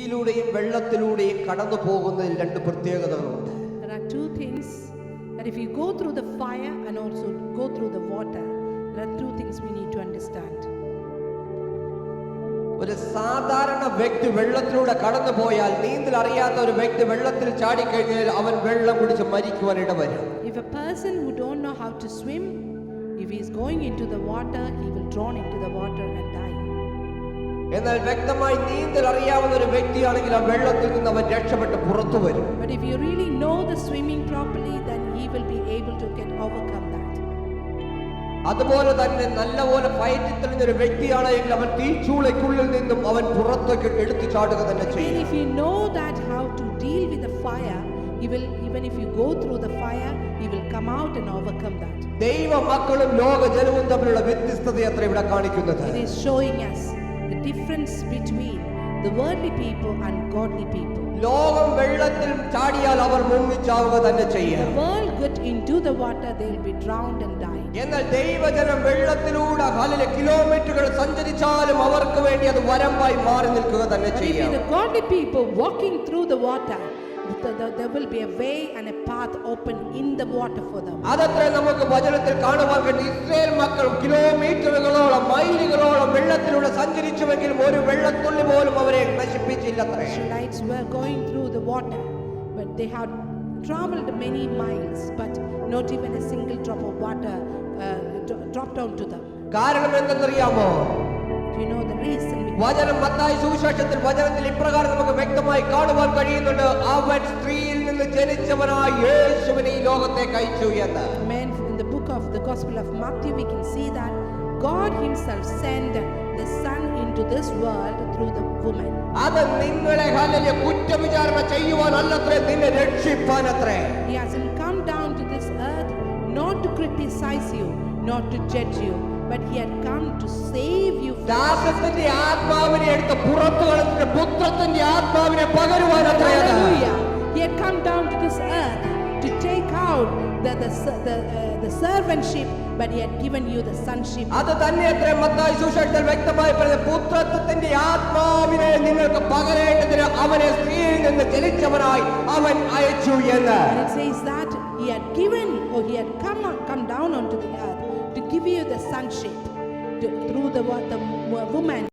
തീയിലൂടെയും വെള്ളത്തിലൂടെയും കടന്നു പോകുന്നതിൽ രണ്ട് പ്രത്യേകതകളുണ്ട്. There are two things that if you go through the fire and also go through the water, there are two things we need to understand. ഒരു സാധാരണ വ്യക്തി വെള്ളത്തിലൂടെ കടന്നു പോയാൽ നീന്തൽ അറിയാത്ത ഒരു വ്യക്തി വെള്ളത്തിൽ ചാടിക്കഴിഞ്ഞാൽ അവൻ വെള്ളം കുടിച്ച് മരിക്കുവാൻ ഇടവരും. If a person who don't know how to swim, if he is going into the water, he will drown into the water and die. എന്നാൽ വ്യക്തമായി നീന്തൽ അറിയാവുന്ന ഒരു വ്യക്തിയാണെങ്കിൽ ആ വെള്ളത്തിൽ നിന്ന് അവൻ രക്ഷപ്പെട്ട് പുറത്തു വരും. But if you really know the swimming properly, then he will be able to overcome that. അതുപോലെ തന്നെ നല്ലപോലെ ഫൈറ്റ് തെളിഞ്ഞ ഒരു വ്യക്തിയാണെങ്കിൽ അവൻ തീച്ചൂളയ്ക്കുള്ളിൽ നിന്നും അവൻ പുറത്തേക്ക് എടുത്തു ചാടുക തന്നെ ചെയ്യും. If you know that how to deal with the fire, he will, even if you go through the fire, he will come out and overcome that. ദൈവ മക്കളും ലോക ജനവും തമ്മിലുള്ള വ്യത്യസ്തതയത്ര ഇവിടെ കാണിക്കുന്നത്. It is showing us the difference between the worldly people and godly people. ലോകം വെള്ളത്തിൽ ചാടിയാൽ അവർ മുങ്ങിച്ചാവുക തന്നെ ചെയ്യും. The world get into the water, they will be drowned and die. എന്നാൽ ദൈവജനം വെള്ളത്തിലൂടെ കിലോമീറ്ററുകൾ സഞ്ചരിച്ചാലും അവർക്ക് വേണ്ടി അത് വരമ്പായി മാറി നിൽക്കുക തന്നെ ചെയ്യും. The godly people walking through the water, there will be a way and a path open in the water for them. അതത്ര നമുക്ക് വചനത്തിൽ കാണുവാൻ കഴിയും. ഇസ്രായേൽ മക്കൾ കിലോമീറ്ററുകളോളം മൈലുകളോളം വെള്ളത്തിലൂടെ സഞ്ചരിച്ചുവെങ്കിലും ഒരു വെള്ളത്തുള്ളി പോലും അവരെ നശിപ്പിച്ചില്ലത്രേ. Israelites were going through the water, but they had traveled many miles, but not even a single drop of water dropped down to them. കാരണം എന്തെന്നറിയാമോ? Do you know the reason? വചനം മത്തായി സുവിശേഷത്തിൽ വചനത്തിൽ ഇപ്രകാരം നമുക്ക് വ്യക്തമായി കാണുവാൻ കഴിയുന്നുണ്ട്. അവൻ സ്ത്രീയിൽ നിന്ന് ജനിച്ചവനായ യേശുവിനെ ഈ ലോകത്തേക്ക് അയച്ചു എന്ന്. Amen. In the book of the Gospel of Matthew, we can see that God Himself sent the Son into this world through the woman. അത് നിങ്ങളെ ഹല്ലേലൂയ കുറ്റവിചാരണ ചെയ്യുവാനല്ലത്രേ, നിന്നെ രക്ഷിപ്പാനത്രേ. He hasn't come down to this earth not to criticize you, not to judge you, but He had come to save you. ദാസത്തിന്റെ ആത്മാവിനെ എടുത്ത് പുറത്തു കളഞ്ഞിട്ട് പുത്രത്തിന്റെ ആത്മാവിനെ പകരുവാനത്രേ. Hallelujah. He had come down to this earth to take out the servantship, but He had given you the sonship. അത് തന്നെയത്രേ മത്തായി സുവിശേഷത്തിൽ വ്യക്തമായി പറയുന്നത്. പുത്രത്വത്തിന്റെ ആത്മാവിനെ നിങ്ങൾക്ക് പകരേണ്ടതിന് അവനെ സ്ത്രീയിൽ നിന്ന് ജനിച്ചവനായി അവൻ അയച്ചു എന്ന്. And it says that He had given, or He had come down onto the earth to give you the sonship through the woman.